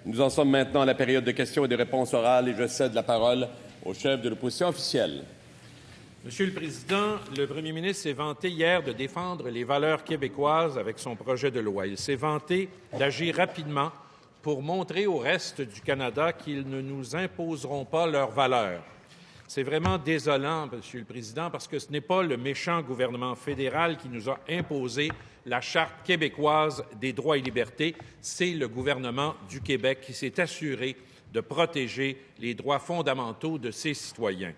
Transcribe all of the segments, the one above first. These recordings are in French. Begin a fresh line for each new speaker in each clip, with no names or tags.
Nous en sommes maintenant à la période de questions et de réponses orales et je cède la parole au chef de l'opposition officielle.
Monsieur le Président, le premier ministre s'est vanté hier de défendre les valeurs québécoises avec son projet de loi. Il s'est vanté d'agir rapidement pour montrer au reste du Canada qu'ils ne nous imposeront pas leurs valeurs. C'est vraiment désolant, Monsieur le Président, parce que ce n'est pas le méchant gouvernement fédéral qui nous a imposé la Charte québécoise des droits et libertés, c'est le gouvernement du Québec qui s'est assuré de protéger les droits fondamentaux de ses citoyens.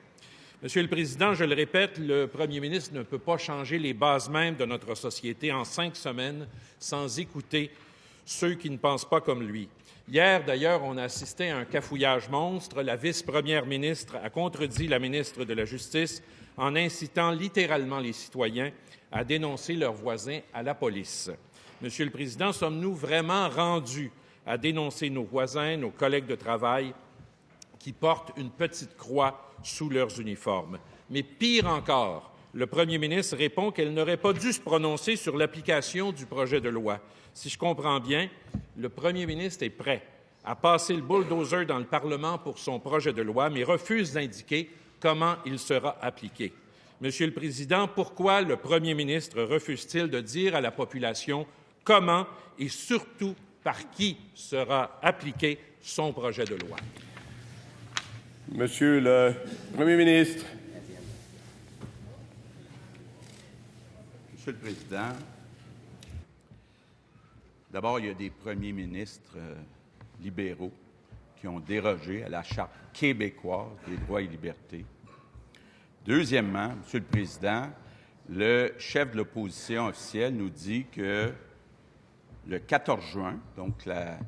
Monsieur le Président, je le répète, le premier ministre ne peut pas changer les bases mêmes de notre société en 5 semaines sans écouter ceux qui ne pensent pas comme lui. Hier, d'ailleurs, on a assisté à un cafouillage monstre. La vice-première ministre a contredit la ministre de la Justice en incitant littéralement les citoyens à dénoncer leurs voisins à la police. Monsieur le Président, sommes-nous vraiment rendus à dénoncer nos voisins, nos collègues de travail qui portent une petite croix sous leurs uniformes? Mais pire encore, le premier ministre répond qu'elle n'aurait pas dû se prononcer sur l'application du projet de loi. Si je comprends bien, le premier ministre est prêt à passer le bulldozer dans le Parlement pour son projet de loi, mais refuse d'indiquer comment il sera appliqué. Monsieur le Président, pourquoi le premier ministre refuse-t-il de dire à la population comment et surtout par qui sera appliqué son projet de loi?
Monsieur le Premier ministre.
Monsieur le Président, d'abord, il y a des premiers ministres libéraux qui ont dérogé à la Charte québécoise des droits et libertés. Deuxièmement, Monsieur le Président, le chef de l'opposition officielle nous dit que le 14 juin, donc la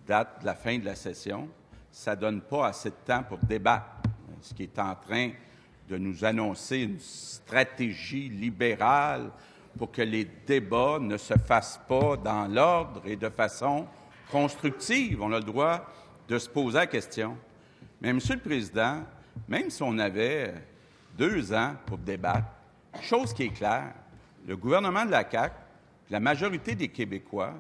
date de la fin de la session, ça ne donne pas assez de temps pour débattre, ce qui est en train de nous annoncer une stratégie libérale pour que les débats ne se fassent pas dans l'ordre et de façon constructive. On a le droit de se poser la question. Mais, Monsieur le Président, même si on avait 2 ans pour débattre, chose qui est claire, le gouvernement de la CAQ, la majorité des Québécois,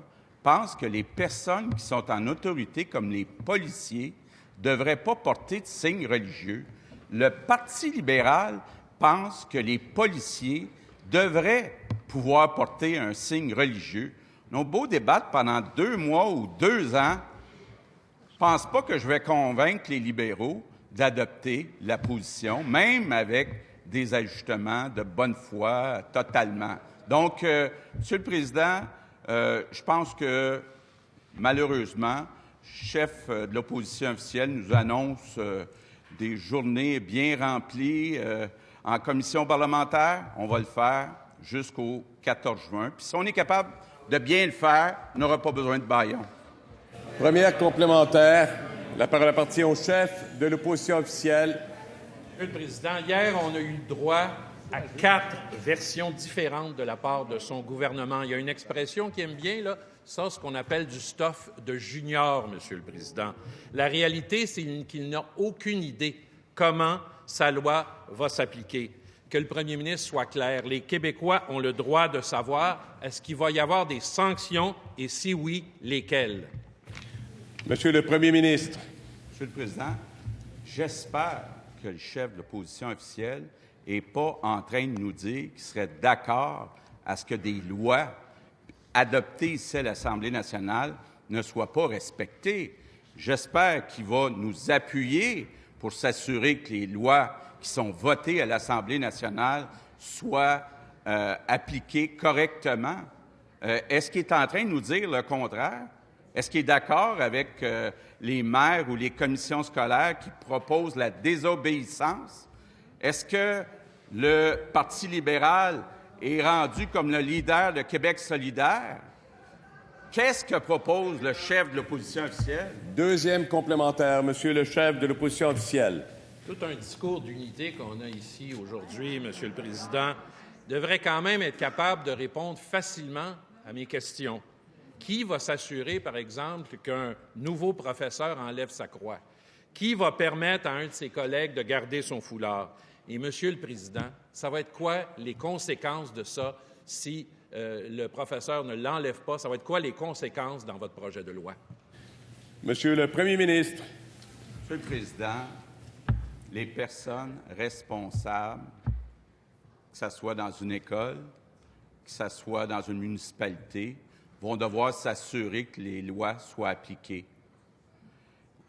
pensent que les personnes qui sont en autorité, comme les policiers, ne devraient pas porter de signes religieux. Le Parti libéral pense que les policiers devraient pouvoir porter un signe religieux. On a beau débattre pendant 2 mois ou 2 ans, je ne pense pas que je vais convaincre les libéraux d'adopter la position, même avec des ajustements de bonne foi totalement. Donc, Monsieur le Président, je pense que, malheureusement, le chef de l'opposition officielle nous annonce des journées bien remplies en commission parlementaire. On va le faire jusqu'au 14 juin. Puis si on est capable de bien le faire, on n'aura pas besoin de bâillons.
Première complémentaire. La parole appartient au chef de l'opposition officielle.
Monsieur le Président, hier, on a eu le droit à 4 versions différentes de la part de son gouvernement. Il y a une expression qui aime bien, là, ça, ce qu'on appelle du stuff de junior, Monsieur le Président. La réalité, c'est qu'il n'a aucune idée comment sa loi va s'appliquer. Que le premier ministre soit clair. Les Québécois ont le droit de savoir est-ce qu'il va y avoir des sanctions et si oui, lesquelles?
Monsieur le Premier ministre.
Monsieur le Président, j'espère que le chef de l'opposition officielle n'est pas en train de nous dire qu'il serait d'accord à ce que des lois adoptées ici à l'Assemblée nationale ne soient pas respectées. J'espère qu'il va nous appuyer pour s'assurer que les lois qui sont votées à l'Assemblée nationale soient appliquées correctement. Est-ce qu'il est en train de nous dire le contraire? Est-ce qu'il est d'accord avec les maires ou les commissions scolaires qui proposent la désobéissance? Est-ce que le Parti libéral est rendu comme le leader de Québec solidaire? Qu'est-ce que propose le chef de l'opposition officielle?
Deuxième complémentaire, Monsieur le chef de l'opposition officielle.
Tout un discours d'unité qu'on a ici aujourd'hui, Monsieur le Président, devrait quand même être capable de répondre facilement à mes questions. Qui va s'assurer, par exemple, qu'un nouveau professeur enlève sa croix? Qui va permettre à un de ses collègues de garder son foulard? Et, Monsieur le Président, ça va être quoi les conséquences de ça si le professeur ne l'enlève pas? Ça va être quoi les conséquences dans votre projet de loi?
Monsieur le Premier ministre.
Monsieur le Président, les personnes responsables, que ce soit dans une école, que ce soit dans une municipalité, vont devoir s'assurer que les lois soient appliquées.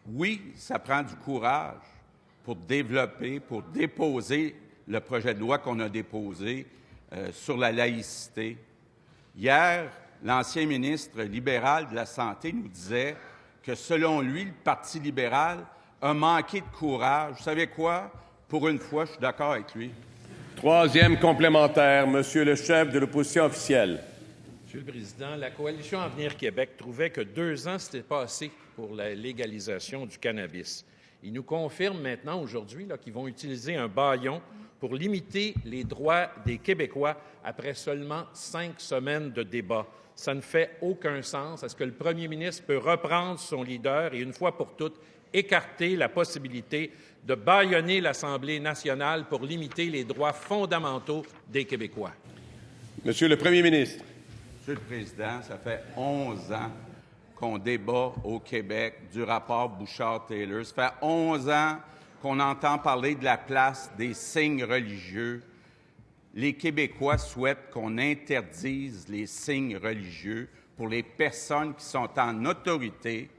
Oui, ça prend du courage pour développer, pour déposer le projet de loi qu'on a déposé sur la laïcité. Hier, l'ancien ministre libéral de la Santé nous disait que, selon lui, le Parti libéral a manqué de courage. Vous savez quoi? Pour une fois, je suis d'accord avec lui.
Troisième complémentaire, Monsieur le chef de l'opposition officielle.
Monsieur le Président, la Coalition Avenir Québec trouvait que 2 ans, c'était pas assez pour la légalisation du cannabis. Ils nous confirment maintenant, aujourd'hui, qu'ils vont utiliser un bâillon pour limiter les droits des Québécois après seulement 5 semaines de débat. Ça ne fait aucun sens. Est-ce que le premier ministre peut reprendre son leader et, une fois pour toutes, écarter la possibilité de bâillonner l'Assemblée nationale pour limiter les droits fondamentaux des Québécois?
Monsieur le Premier ministre.
Monsieur le Président, ça fait 11 ans qu'on débat au Québec du rapport Bouchard-Taylor. Ça fait 11 ans qu'on entend parler de la place des signes religieux. Les Québécois souhaitent qu'on interdise les signes religieux pour les personnes qui sont en autorité.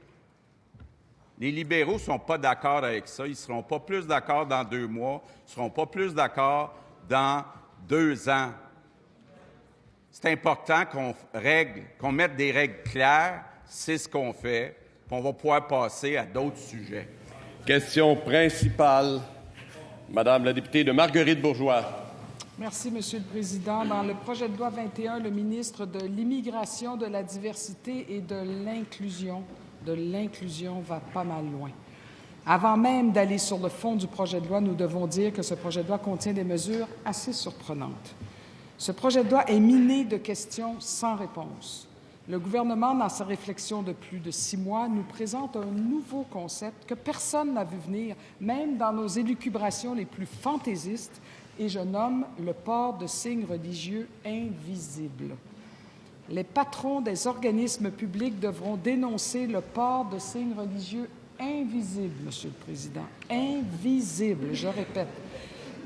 Les libéraux ne sont pas d'accord avec ça. Ils ne seront pas plus d'accord dans 2 mois. Ils ne seront pas plus d'accord dans 2 ans. C'est important qu'on mette des règles claires. C'est ce qu'on fait. Puis on va pouvoir passer à d'autres sujets.
Question principale, Madame la députée de Marguerite-Bourgeoys.
Merci, Monsieur le Président. Dans le projet de loi 21, le ministre de l'Immigration, de la Diversité et de l'Inclusion va pas mal loin. Avant même d'aller sur le fond du projet de loi, nous devons dire que ce projet de loi contient des mesures assez surprenantes. Ce projet de loi est miné de questions sans réponse. Le gouvernement, dans sa réflexion de plus de 6 mois, nous présente un nouveau concept que personne n'a vu venir, même dans nos élucubrations les plus fantaisistes, et je nomme le port de signes religieux invisibles. Les patrons des organismes publics devront dénoncer le port de signes religieux invisibles, Monsieur le Président. Invisibles, je répète.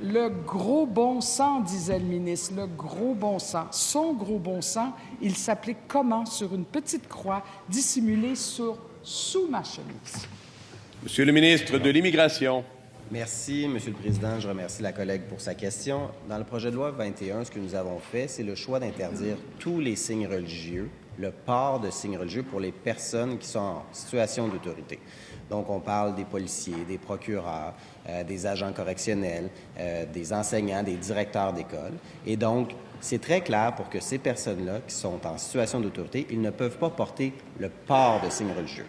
Le gros bon sens, disait le ministre, le gros bon sens. Son gros bon sens, il s'applique comment? Sur une petite croix dissimulée sous ma chemise.
Monsieur le ministre de l'Immigration.
Merci, Monsieur le Président. Je remercie la collègue pour sa question. Dans le projet de loi 21, ce que nous avons fait, c'est le choix d'interdire tous les signes religieux, le port de signes religieux pour les personnes qui sont en situation d'autorité. Donc, on parle des policiers, des procureurs, des agents correctionnels, des enseignants, des directeurs d'école. Et donc, c'est très clair pour que ces personnes-là qui sont en situation d'autorité, ils ne peuvent pas porter le port de signes religieux.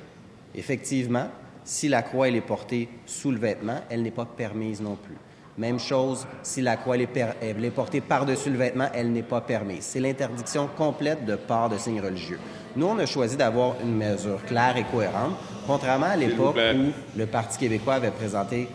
Effectivement, si la croix elle est portée sous le vêtement, elle n'est pas permise non plus. Même chose, si la croix elle est portée par-dessus le vêtement, elle n'est pas permise. C'est l'interdiction complète de port de signes religieux. Nous, on a choisi d'avoir une mesure claire et cohérente, contrairement à l'époque où le Parti québécois avait présenté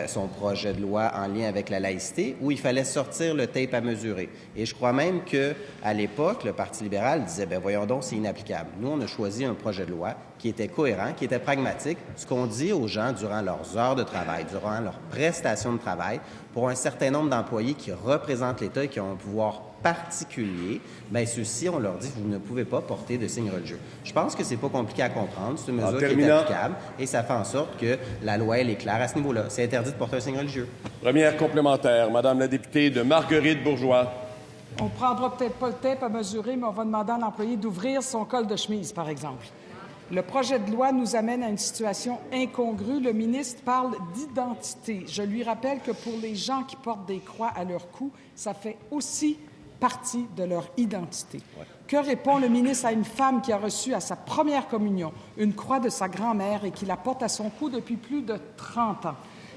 son projet de loi en lien avec la laïcité, où il fallait sortir le tape à mesurer. Et je crois même qu'à l'époque, le Parti libéral disait, bien voyons donc, c'est inapplicable. Nous, on a choisi un projet de loi qui était cohérent, qui était pragmatique, ce qu'on dit aux gens durant leurs heures de travail, durant leurs prestations de travail, pour un certain nombre d'employés qui représentent l'État et qui ont un pouvoir particulier, bien, ceux-ci, on leur dit vous ne pouvez pas porter de signes religieux. Je pense que c'est pas compliqué à comprendre. C'est une mesure qui est applicable et ça fait en sorte que la loi, elle est claire à ce niveau-là. C'est interdit de porter un signe religieux.
Première complémentaire, Madame la députée de Marguerite-Bourgeoys.
On ne prendra peut-être pas le tape à mesurer, mais on va demander à l'employé d'ouvrir son col de chemise, par exemple. Le projet de loi nous amène à une situation incongrue. Le ministre parle d'identité. Je lui rappelle que pour les gens qui portent des croix à leur cou, ça fait aussi partie de leur identité. Ouais. Que répond le ministre à une femme qui a reçu à sa première communion une croix de sa grand-mère et qui la porte à son cou depuis plus de 30 ans?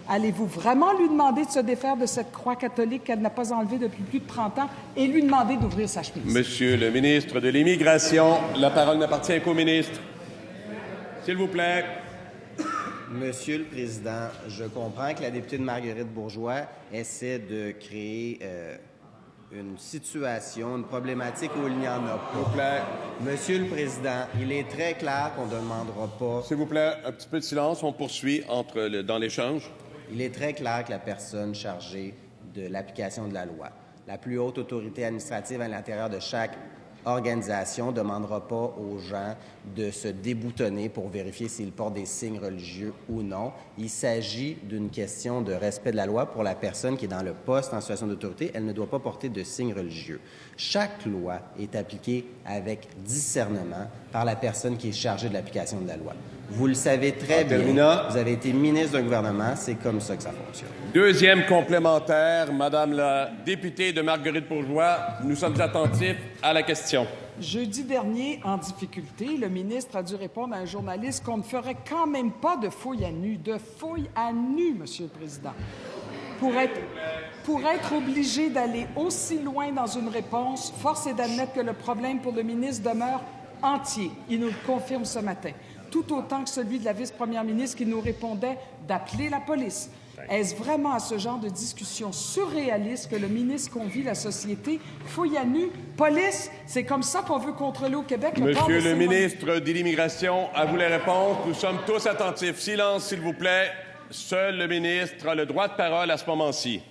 Allez-vous vraiment lui demander de se défaire de cette croix catholique qu'elle n'a pas enlevée depuis plus de 30 ans et lui demander d'ouvrir sa chemise?
Monsieur le ministre de l'Immigration, la parole n'appartient qu'au ministre. S'il vous plaît.
Monsieur le Président, je comprends que la députée de Marguerite-Bourgeoys essaie de créer une situation, une problématique où il n'y en a
S'il vous plaît.
pas. Monsieur le Président, il est très clair qu'on ne demandera pas...
S'il vous plaît, un petit peu de silence. On poursuit dans l'échange.
Il est très clair que la personne chargée de l'application de la loi, la plus haute autorité administrative à l'intérieur de chaque organisation, ne demandera pas aux gens de se déboutonner pour vérifier s'ils portent des signes religieux ou non. Il s'agit d'une question de respect de la loi pour la personne qui est dans le poste en situation d'autorité. Elle ne doit pas porter de signes religieux. Chaque loi est appliquée avec discernement par la personne qui est chargée de l'application de la loi. Vous le savez très bien. Vous avez été ministre d'un gouvernement. C'est comme ça que ça fonctionne.
Deuxième complémentaire, Madame la députée de Marguerite-Bourgeois, nous sommes attentifs à la question.
Jeudi dernier, en difficulté, le ministre a dû répondre à un journaliste qu'on ne ferait quand même pas de fouilles à nu. De fouilles à nu, Monsieur le Président. Pour être obligé d'aller aussi loin dans une réponse, force est d'admettre que le problème pour le ministre demeure entier. Il nous le confirme ce matin. Tout autant que celui de la vice-première ministre qui nous répondait d'appeler la police. Est-ce vraiment à ce genre de discussion surréaliste que le ministre convie la société? Fouille à nu, police, c'est comme ça qu'on veut contrôler au Québec le port de
Monsieur le
cérémonie.
ministre de l'Immigration, à vous les réponses. Nous sommes tous attentifs. Silence, s'il vous plaît. Seul le ministre a le droit de parole à ce moment-ci.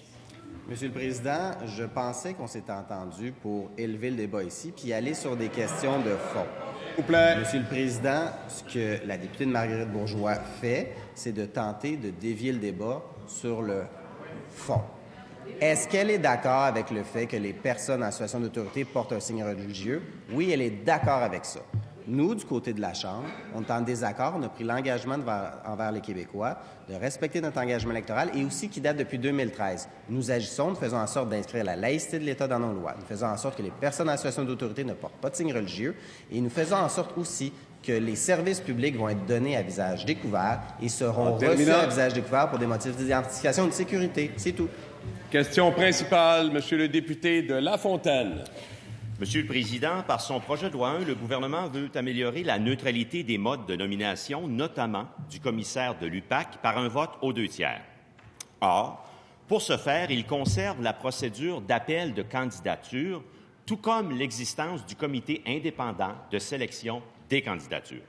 Monsieur le Président, je pensais qu'on s'était entendu pour élever le débat ici puis aller sur des questions de fond.
S'il vous plaît.
Monsieur le Président, ce que la députée de Marguerite-Bourgeois fait, c'est de tenter de dévier le débat sur le fond. Est-ce qu'elle est d'accord avec le fait que les personnes en situation d'autorité portent un signe religieux? Oui, elle est d'accord avec ça. Nous, du côté de la Chambre, on est en désaccord. On a pris l'engagement envers les Québécois de respecter notre engagement électoral et aussi qui date depuis 2013. Nous agissons, nous faisons en sorte d'inscrire la laïcité de l'État dans nos lois. Nous faisons en sorte que les personnes en situation d'autorité ne portent pas de signes religieux et nous faisons en sorte aussi que les services publics vont être donnés à visage découvert et seront reçus à visage découvert pour des motifs d'identification et de sécurité. C'est tout.
Question principale, Monsieur le député de La Fontaine.
Monsieur le Président, par son projet de loi 1, le gouvernement veut améliorer la neutralité des modes de nomination, notamment du commissaire de l'UPAC, par un vote aux 2/3. Or, pour ce faire, il conserve la procédure d'appel de candidature, tout comme l'existence du comité indépendant de sélection des candidatures.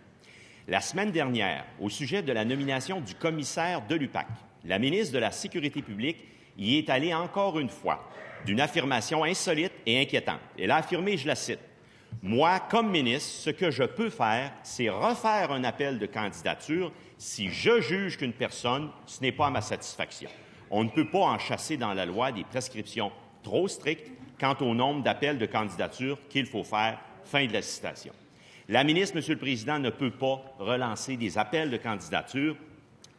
La semaine dernière, au sujet de la nomination du commissaire de l'UPAC, la ministre de la Sécurité publique y est allée encore une fois d'une affirmation insolite et inquiétante. Elle a affirmé, je la cite, « Moi, comme ministre, ce que je peux faire, c'est refaire un appel de candidature si je juge qu'une personne, ce n'est pas à ma satisfaction. On ne peut pas en chasser dans la loi des prescriptions trop strictes quant au nombre d'appels de candidature qu'il faut faire. » Fin de la citation. La ministre, Monsieur le Président, ne peut pas relancer des appels de candidature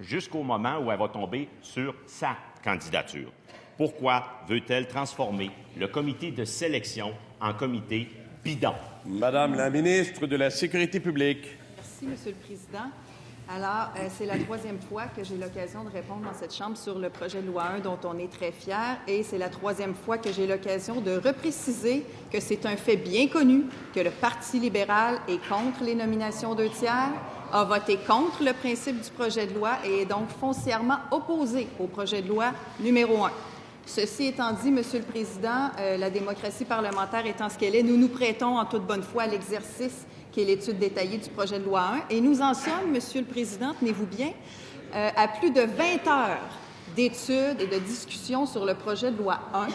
jusqu'au moment où elle va tomber sur sa candidature. Pourquoi veut-elle transformer le comité de sélection en comité bidon?
Madame la ministre de la Sécurité publique.
Merci, Monsieur le Président. Alors, c'est la troisième fois que j'ai l'occasion de répondre dans cette Chambre sur le projet de loi 1 dont on est très fiers et c'est la troisième fois que j'ai l'occasion de repréciser que c'est un fait bien connu que le Parti libéral est contre les nominations 2/3, a voté contre le principe du projet de loi et est donc foncièrement opposé au projet de loi numéro 1. Ceci étant dit, Monsieur le Président, la démocratie parlementaire étant ce qu'elle est, nous nous prêtons en toute bonne foi à l'exercice qui est l'étude détaillée du projet de loi 1. Et nous en sommes, Monsieur le Président, tenez-vous bien, à plus de 20 heures d'études et de discussions sur le projet de loi 1,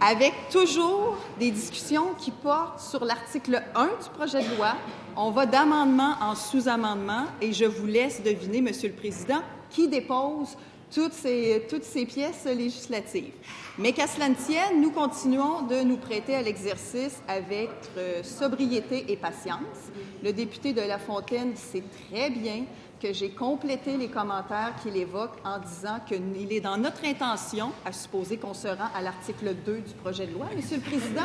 avec toujours des discussions qui portent sur l'article 1 du projet de loi. On va d'amendement en sous-amendement et je vous laisse deviner, Monsieur le Président, qui dépose toutes ces pièces législatives. Mais qu'à cela ne tienne, nous continuons de nous prêter à l'exercice avec sobriété et patience. Le député de La Fontaine sait très bien que j'ai complété les commentaires qu'il évoque en disant qu'il est dans notre intention, à supposer qu'on se rend à l'article 2 du projet de loi, Monsieur le Président,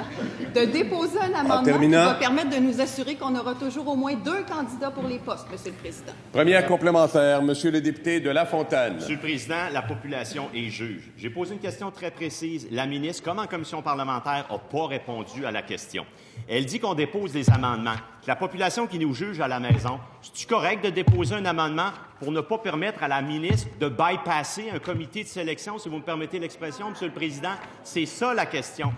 de déposer un amendement qui va permettre de nous assurer qu'on aura toujours au moins 2 candidats pour les postes, Monsieur le Président.
Première complémentaire, Monsieur le député de La Fontaine.
Monsieur le Président, la population est juge. J'ai posé une question très précise. La ministre, comme en commission parlementaire, n'a pas répondu à la question. Elle dit qu'on dépose des amendements. La population qui nous juge à la maison, c'est-tu correct de déposer un amendement pour ne pas permettre à la ministre de bypasser un comité de sélection, si vous me permettez l'expression, Monsieur le Président? C'est ça la question.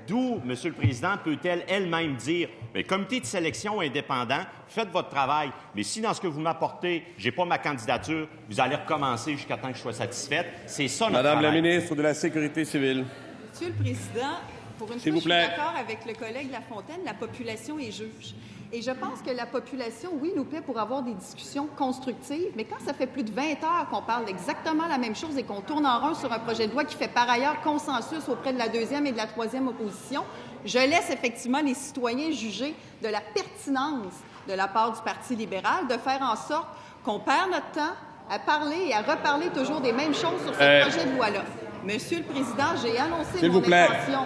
D'où, Monsieur le Président, peut-elle elle-même dire « Comité de sélection indépendant, faites votre travail, mais si dans ce que vous m'apportez, j'ai pas ma candidature, vous allez recommencer jusqu'à temps que je sois satisfaite. » C'est ça notre
Madame
travail.
la ministre de la Sécurité civile.
Monsieur le Président, pour une fois, je suis d'accord avec le collègue Lafontaine, la population est juge. Et je pense que la population, oui, nous paie pour avoir des discussions constructives, mais quand ça fait plus de 20 heures qu'on parle exactement la même chose et qu'on tourne en rond sur un projet de loi qui fait par ailleurs consensus auprès de la deuxième et de la troisième opposition, je laisse effectivement les citoyens juger de la pertinence de la part du Parti libéral de faire en sorte qu'on perd notre temps à parler et à reparler toujours des mêmes choses sur ce projet de loi-là. Monsieur le Président, j'ai annoncé mon intention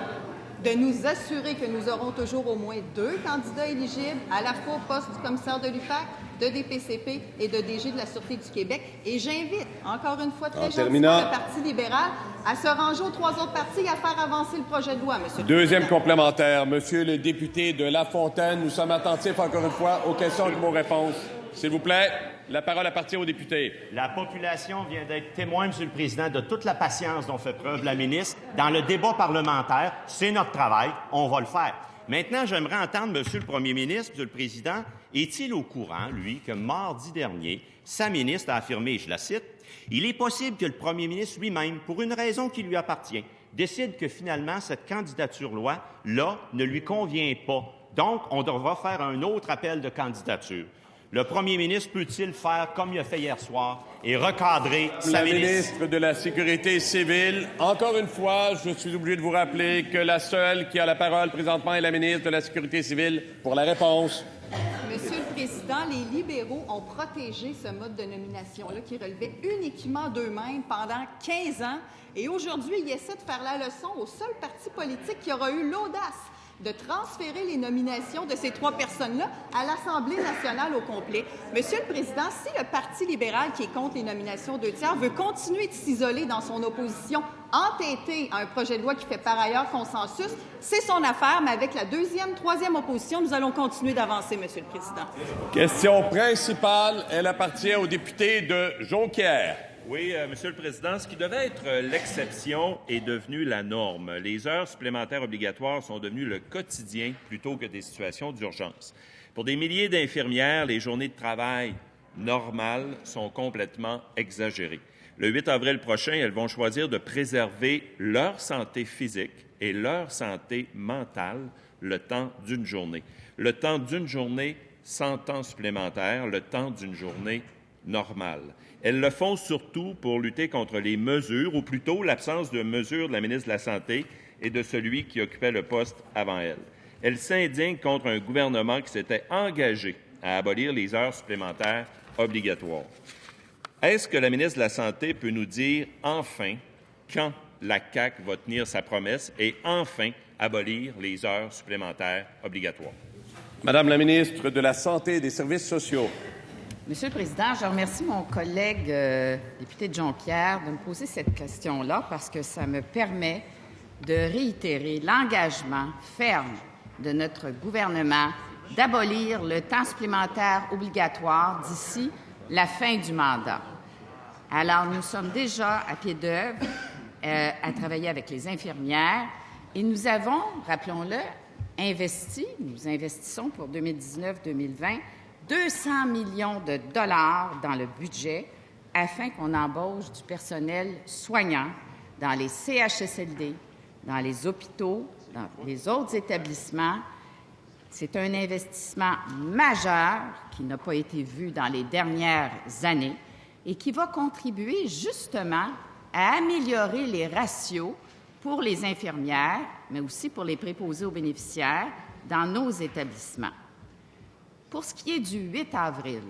de nous assurer que nous aurons toujours au moins 2 candidats éligibles, à la fois au poste du commissaire de l'UPAC, de DPCP et de DG de la Sûreté du Québec. Et j'invite, encore une fois, très gentiment, le Parti libéral à se ranger aux 3 autres partis et à faire avancer le projet de loi, Monsieur le
Deuxième
Président.
complémentaire. Monsieur le député de Lafontaine, nous sommes attentifs, encore une fois, aux questions et vos réponses. S'il vous plaît, la parole appartient aux députés.
La population vient d'être témoin, Monsieur le Président, de toute la patience dont fait preuve la ministre. Dans le débat parlementaire, c'est notre travail, on va le faire. Maintenant, j'aimerais entendre Monsieur le Premier ministre, Monsieur le Président, est-il au courant, lui, que mardi dernier, sa ministre a affirmé, je la cite, « Il est possible que le Premier ministre lui-même, pour une raison qui lui appartient, décide que finalement cette candidature-là ne lui convient pas. Donc, on devra faire un autre appel de candidature. » Le premier ministre peut-il faire comme il a fait hier soir et recadrer sa
ministre de la Sécurité civile. Encore une fois, je suis obligé de vous rappeler que la seule qui a la parole présentement est la ministre de la Sécurité civile pour la réponse.
Monsieur le Président, les libéraux ont protégé ce mode de nomination-là qui relevait uniquement d'eux-mêmes pendant 15 ans. Et aujourd'hui, ils essaient de faire la leçon au seul parti politique qui aura eu l'audace de transférer les nominations de ces 3 personnes-là à l'Assemblée nationale au complet. Monsieur le Président, si le Parti libéral, qui est contre les nominations 2/3, veut continuer de s'isoler dans son opposition entêtée à un projet de loi qui fait par ailleurs consensus, c'est son affaire, mais avec la deuxième, troisième opposition, nous allons continuer d'avancer, Monsieur le Président.
Question principale, elle appartient au député de Jonquière.
Oui, Monsieur le Président, ce qui devait être l'exception est devenu la norme. Les heures supplémentaires obligatoires sont devenues le quotidien plutôt que des situations d'urgence. Pour des milliers d'infirmières, les journées de travail normales sont complètement exagérées. Le 8 avril prochain, elles vont choisir de préserver leur santé physique et leur santé mentale le temps d'une journée. Le temps d'une journée sans temps supplémentaire, le temps d'une journée normale. Elles le font surtout pour lutter contre les mesures, ou plutôt l'absence de mesures de la ministre de la Santé et de celui qui occupait le poste avant elle. Elles s'indignent contre un gouvernement qui s'était engagé à abolir les heures supplémentaires obligatoires. Est-ce que la ministre de la Santé peut nous dire enfin quand la CAQ va tenir sa promesse et enfin abolir les heures supplémentaires obligatoires?
Madame la ministre de la Santé et des Services sociaux.
Monsieur le Président, je remercie mon collègue député de Jonquière de me poser cette question-là parce que ça me permet de réitérer l'engagement ferme de notre gouvernement d'abolir le temps supplémentaire obligatoire d'ici la fin du mandat. Alors, nous sommes déjà à pied d'œuvre à travailler avec les infirmières et nous avons, rappelons-le, nous investissons pour 2019-2020 200 millions de dollars dans le budget afin qu'on embauche du personnel soignant dans les CHSLD, dans les hôpitaux, dans les autres établissements. C'est un investissement majeur qui n'a pas été vu dans les dernières années et qui va contribuer justement à améliorer les ratios pour les infirmières, mais aussi pour les préposés aux bénéficiaires dans nos établissements. Pour ce qui est du 8 avril,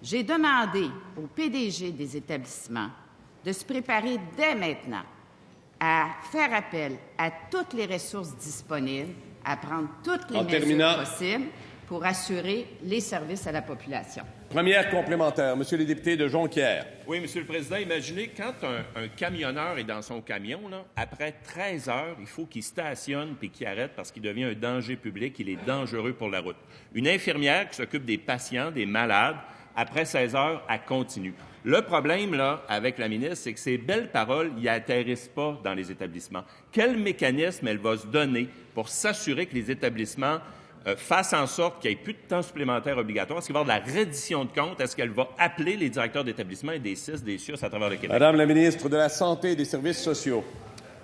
j'ai demandé au PDG des établissements de se préparer dès maintenant à faire appel à toutes les ressources disponibles, à prendre toutes les mesures possibles pour assurer les services à la population.
Première complémentaire, Monsieur le député de Jonquière.
Oui, Monsieur le Président, imaginez quand un camionneur est dans son camion, là, après 13 heures, il faut qu'il stationne puis qu'il arrête parce qu'il devient un danger public, il est dangereux pour la route. Une infirmière qui s'occupe des patients, des malades, Après 16 heures, elle continue. Le problème, là, avec la ministre, c'est que ces belles paroles n'y atterrissent pas dans les établissements. Quel mécanisme elle va se donner pour s'assurer que les établissements fassent en sorte qu'il n'y ait plus de temps supplémentaire obligatoire? Est-ce qu'il va y avoir de la reddition de comptes? Est-ce qu'elle va appeler les directeurs d'établissement et des CIS, des CIUS à travers le Québec?
Madame la ministre de la Santé et des Services sociaux.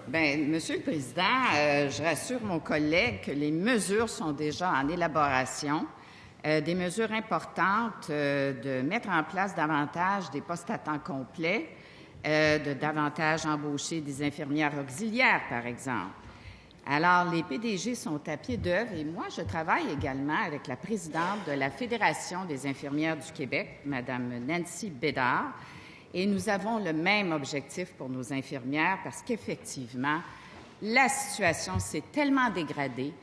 Bien, Monsieur le Président, je rassure mon collègue que les mesures sont déjà en élaboration. Des mesures importantes de mettre en place davantage des postes à temps complet, de davantage embaucher des infirmières auxiliaires, par exemple. Alors, les PDG sont à pied d'œuvre et moi, je travaille également avec la présidente de la Fédération des infirmières du Québec, Mme Nancy Bédard, et nous avons le même objectif pour nos infirmières parce qu'effectivement, la situation s'est tellement dégradée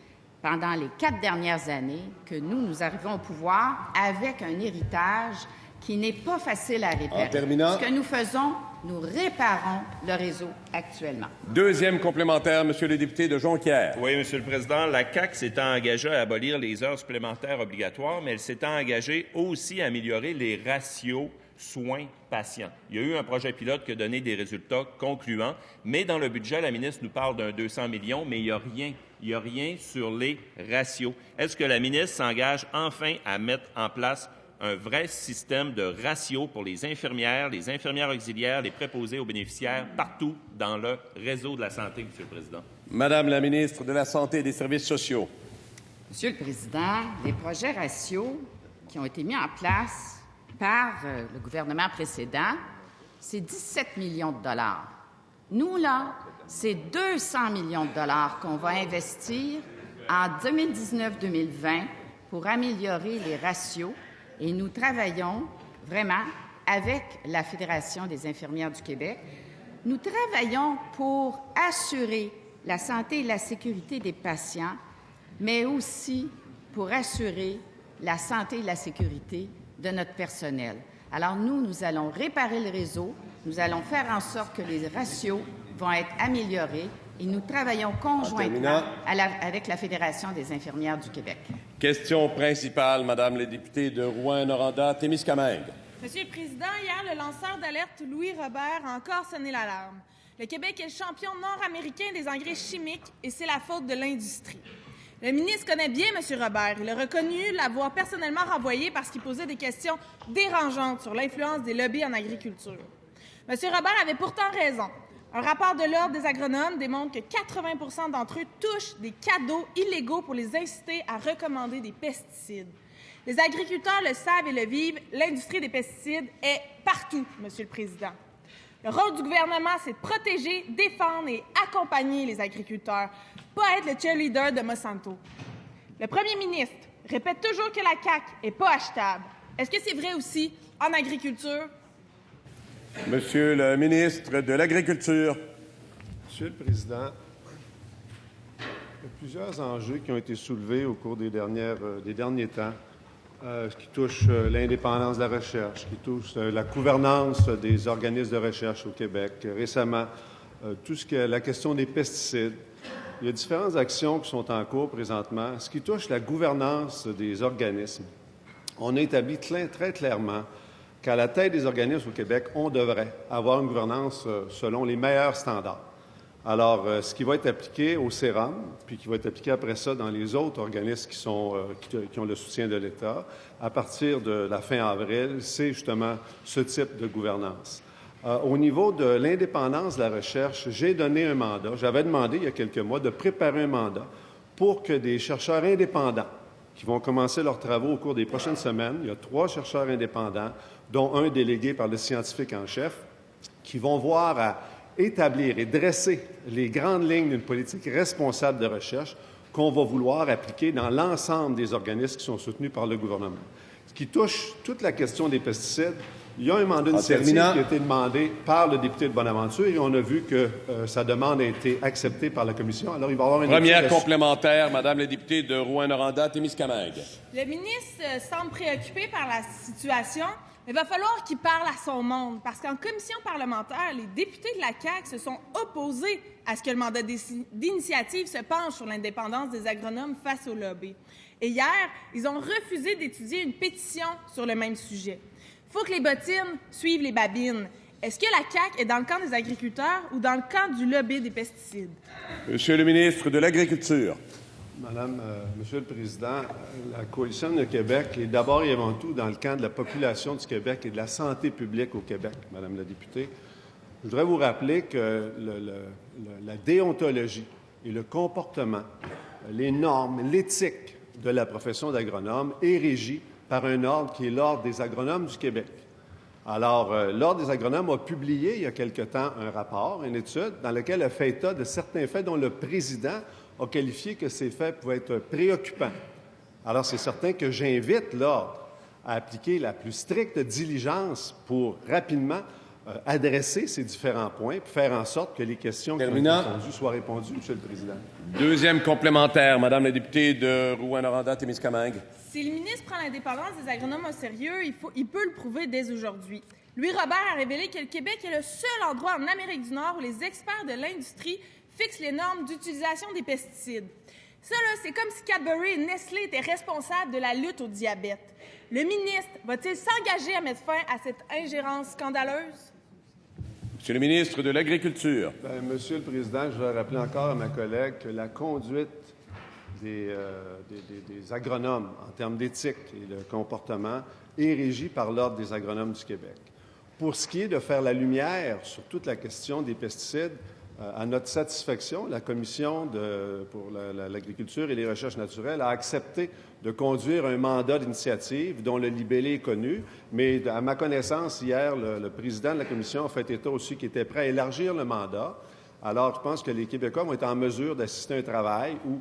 pendant les 4 dernières années que nous arrivons au pouvoir avec un héritage qui n'est pas facile à réparer.
En terminant.
Ce que nous faisons, nous réparons le réseau actuellement.
Deuxième complémentaire, Monsieur le député de Jonquière.
Oui, Monsieur le Président, la CAQ s'est engagée à abolir les heures supplémentaires obligatoires, mais elle s'est engagée aussi à améliorer les ratios soins-patients. Il y a eu un projet pilote qui a donné des résultats concluants, mais dans le budget, la ministre nous parle d'un 200 millions, mais il n'y a rien. Il n'y a rien sur les ratios. Est-ce que la ministre s'engage enfin à mettre en place un vrai système de ratios pour les infirmières auxiliaires, les préposés aux bénéficiaires, partout dans le réseau de la santé, Monsieur le Président?
Madame la ministre de la Santé et des Services sociaux. Monsieur
le Président, les projets ratios qui ont été mis en place par le gouvernement précédent, c'est 17 millions de dollars. Nous, là, c'est 200 millions de dollars qu'on va investir en 2019-2020 pour améliorer les ratios et nous travaillons vraiment avec la Fédération des infirmières du Québec. Nous travaillons pour assurer la santé et la sécurité des patients, mais aussi pour assurer la santé et la sécurité de notre personnel. Alors nous allons réparer le réseau, nous allons faire en sorte que les ratios vont être améliorés et nous travaillons conjointement avec la Fédération des infirmières du Québec.
Question principale, Madame la députée de Rouyn-Noranda-Témiscamingue.
Monsieur le Président, hier, le lanceur d'alerte Louis Robert a encore sonné l'alarme. Le Québec est le champion nord-américain des engrais chimiques et c'est la faute de l'industrie. Le ministre connaît bien M. Robert. Il a reconnu l'avoir personnellement renvoyé parce qu'il posait des questions dérangeantes sur l'influence des lobbies en agriculture. M. Robert avait pourtant raison. Un rapport de l'Ordre des agronomes démontre que 80 d'entre eux touchent des cadeaux illégaux pour les inciter à recommander des pesticides. Les agriculteurs le savent et le vivent, l'industrie des pesticides est partout, Monsieur le Président. Le rôle du gouvernement, c'est de protéger, défendre et accompagner les agriculteurs, pas être le cheerleader de Monsanto. Le premier ministre répète toujours que la CAQ n'est pas achetable. Est-ce que c'est vrai aussi en agriculture?
Monsieur le ministre de l'Agriculture.
Monsieur le Président, il y a plusieurs enjeux qui ont été soulevés au cours des derniers temps, qui touchent l'indépendance de la recherche, qui touchent la gouvernance des organismes de recherche au Québec. Récemment, la question des pesticides. Il y a différentes actions qui sont en cours présentement. Ce qui touche la gouvernance des organismes, on a établi très clairement qu'à la tête des organismes au Québec, on devrait avoir une gouvernance selon les meilleurs standards. Alors, ce qui va être appliqué au CERAM, puis qui va être appliqué après ça dans les autres organismes qui ont le soutien de l'État, à partir de la fin avril, c'est justement ce type de gouvernance. Au niveau de l'indépendance de la recherche, j'ai donné un mandat. J'avais demandé il y a quelques mois de préparer un mandat pour que des chercheurs indépendants qui vont commencer leurs travaux au cours des prochaines semaines, il y a 3 chercheurs indépendants, dont un délégué par le scientifique en chef, qui vont voir à établir et dresser les grandes lignes d'une politique responsable de recherche qu'on va vouloir appliquer dans l'ensemble des organismes qui sont soutenus par le gouvernement. Ce qui touche toute la question des pesticides, il y a un mandat d'initiative qui a été demandé par le député de Bonaventure et on a vu que sa demande a été acceptée par la Commission. Alors, il va y avoir une
première complémentaire, Madame la députée de Rouyn-Noranda-Témiscamingue.
Le ministre semble préoccupé par la situation, mais il va falloir qu'il parle à son monde, parce qu'en commission parlementaire, les députés de la CAQ se sont opposés à ce que le mandat d'initiative se penche sur l'indépendance des agronomes face au lobby. Et hier, ils ont refusé d'étudier une pétition sur le même sujet. Il faut que les bottines suivent les babines. Est-ce que la CAQ est dans le camp des agriculteurs ou dans le camp du lobby des pesticides?
Monsieur le ministre de l'Agriculture.
Monsieur le Président, la Coalition de Québec est d'abord et avant tout dans le camp de la population du Québec et de la santé publique au Québec, Madame la députée. Je voudrais vous rappeler que la déontologie et le comportement, les normes, l'éthique de la profession d'agronome est régie par un ordre qui est l'Ordre des agronomes du Québec. Alors, l'Ordre des agronomes a publié il y a quelque temps un rapport, une étude, dans laquelle elle fait état de certains faits dont le président a qualifié que ces faits pouvaient être préoccupants. Alors, c'est certain que j'invite l'Ordre à appliquer la plus stricte diligence pour rapidement adresser ces différents points, pour faire en sorte que les questions qui ont été répondues soient répondues, Monsieur le Président.
Deuxième complémentaire, Madame la députée de Rouyn-Noranda-Témiscamingue.
Si le ministre prend l'indépendance des agronomes au sérieux, il peut le prouver dès aujourd'hui. Louis Robert a révélé que le Québec est le seul endroit en Amérique du Nord où les experts de l'industrie fixent les normes d'utilisation des pesticides. Ça, là, c'est comme si Cadbury et Nestlé étaient responsables de la lutte au diabète. Le ministre va-t-il s'engager à mettre fin à cette ingérence scandaleuse?
Monsieur le ministre de l'Agriculture.
Monsieur le Président, je veux rappeler encore à ma collègue que la conduite des agronomes en termes d'éthique et de comportement est régie par l'Ordre des agronomes du Québec. Pour ce qui est de faire la lumière sur toute la question des pesticides, à notre satisfaction, la Commission pour l'agriculture et les recherches naturelles a accepté de conduire un mandat d'initiative dont le libellé est connu, mais à ma connaissance, hier, le président de la Commission a fait état aussi qu'il était prêt à élargir le mandat. Alors, je pense que les Québécois vont être en mesure d'assister à un travail où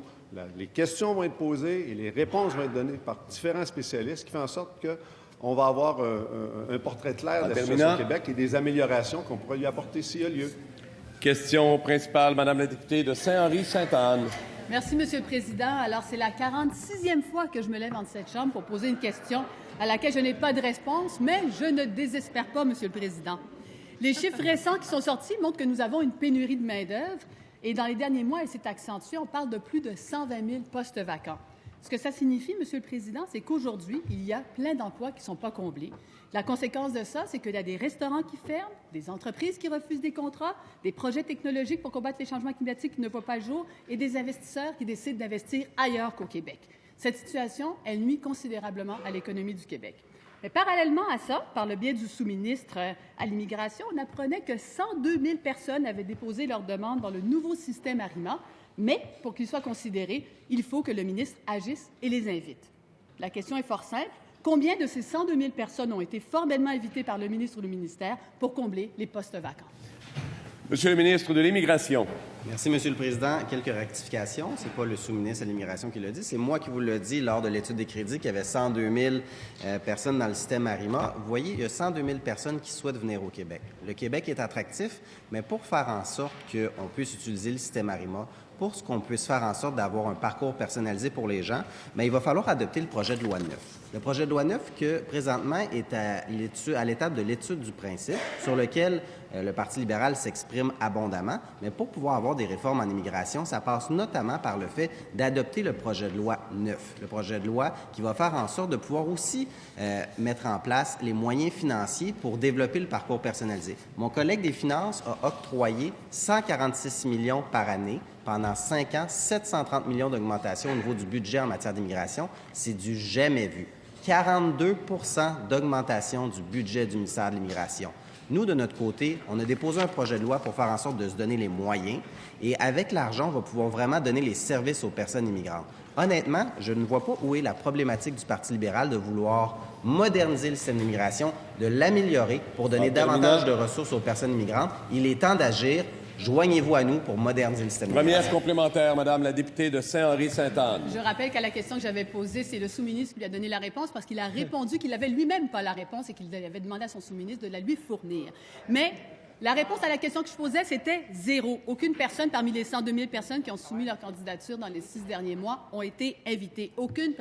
les questions vont être posées et les réponses vont être données par différents spécialistes, qui fait en sorte qu'on va avoir un portrait clair de la situation au Québec et des améliorations qu'on pourra lui apporter s'il y a lieu.
Question principale, Madame la députée de Saint-Henri-Sainte-Anne.
Merci, Monsieur le Président. Alors, c'est la 46e fois que je me lève dans cette Chambre pour poser une question à laquelle je n'ai pas de réponse, mais je ne désespère pas, Monsieur le Président. Les chiffres récents qui sont sortis montrent que nous avons une pénurie de main-d'œuvre et dans les derniers mois, elle s'est accentuée. On parle de plus de 120 000 postes vacants. Ce que ça signifie, Monsieur le Président, c'est qu'aujourd'hui, il y a plein d'emplois qui ne sont pas comblés. La conséquence de ça, c'est qu'il y a des restaurants qui ferment, des entreprises qui refusent des contrats, des projets technologiques pour combattre les changements climatiques qui ne voient pas le jour et des investisseurs qui décident d'investir ailleurs qu'au Québec. Cette situation, elle nuit considérablement à l'économie du Québec. Mais parallèlement à ça, par le biais du sous-ministre à l'Immigration, on apprenait que 102 000 personnes avaient déposé leur demande dans le nouveau système ARIMA, mais pour qu'il soit considéré, il faut que le ministre agisse et les invite. La question est fort simple. Combien de ces 102 000 personnes ont été formellement invitées par le ministre ou le ministère pour combler les postes vacants?
Monsieur le ministre de l'Immigration.
Merci, Monsieur le Président. Quelques rectifications. Ce n'est pas le sous-ministre à l'Immigration qui l'a dit. C'est moi qui vous l'ai dit lors de l'étude des crédits qu'il y avait 102 000 personnes dans le système ARIMA. Vous voyez, il y a 102 000 personnes qui souhaitent venir au Québec. Le Québec est attractif, mais pour faire en sorte qu'on puisse utiliser le système ARIMA, pour ce qu'on puisse faire en sorte d'avoir un parcours personnalisé pour les gens, mais il va falloir adopter le projet de loi 9. Le projet de loi 9 que, présentement, est à l'étape de l'étude du principe, sur lequel le Parti libéral s'exprime abondamment. Mais pour pouvoir avoir des réformes en immigration, ça passe notamment par le fait d'adopter le projet de loi 9. Le projet de loi qui va faire en sorte de pouvoir aussi mettre en place les moyens financiers pour développer le parcours personnalisé. Mon collègue des Finances a octroyé 146 millions par année pendant 5 ans, 730 millions d'augmentation au niveau du budget en matière d'immigration. C'est du jamais vu. 42 % d'augmentation du budget du ministère de l'Immigration. Nous, de notre côté, on a déposé un projet de loi pour faire en sorte de se donner les moyens et avec l'argent, on va pouvoir vraiment donner les services aux personnes immigrantes. Honnêtement, je ne vois pas où est la problématique du Parti libéral de vouloir moderniser le système d'immigration, de l'améliorer pour donner davantage de ressources aux personnes immigrantes. Il est temps d'agir. Joignez-vous à nous pour moderniser le système d'immigration.
Première complémentaire, Madame la députée de Saint-Henri-Sainte-Anne.
Je rappelle qu'à la question que j'avais posée, c'est le sous-ministre qui lui a donné la réponse parce qu'il a répondu qu'il n'avait lui-même pas la réponse et qu'il avait demandé à son sous-ministre de la lui fournir. Mais la réponse à la question que je posais, c'était zéro. Aucune personne parmi les 102 000 personnes qui ont soumis leur candidature dans les 6 derniers mois ont été invitées. Aucune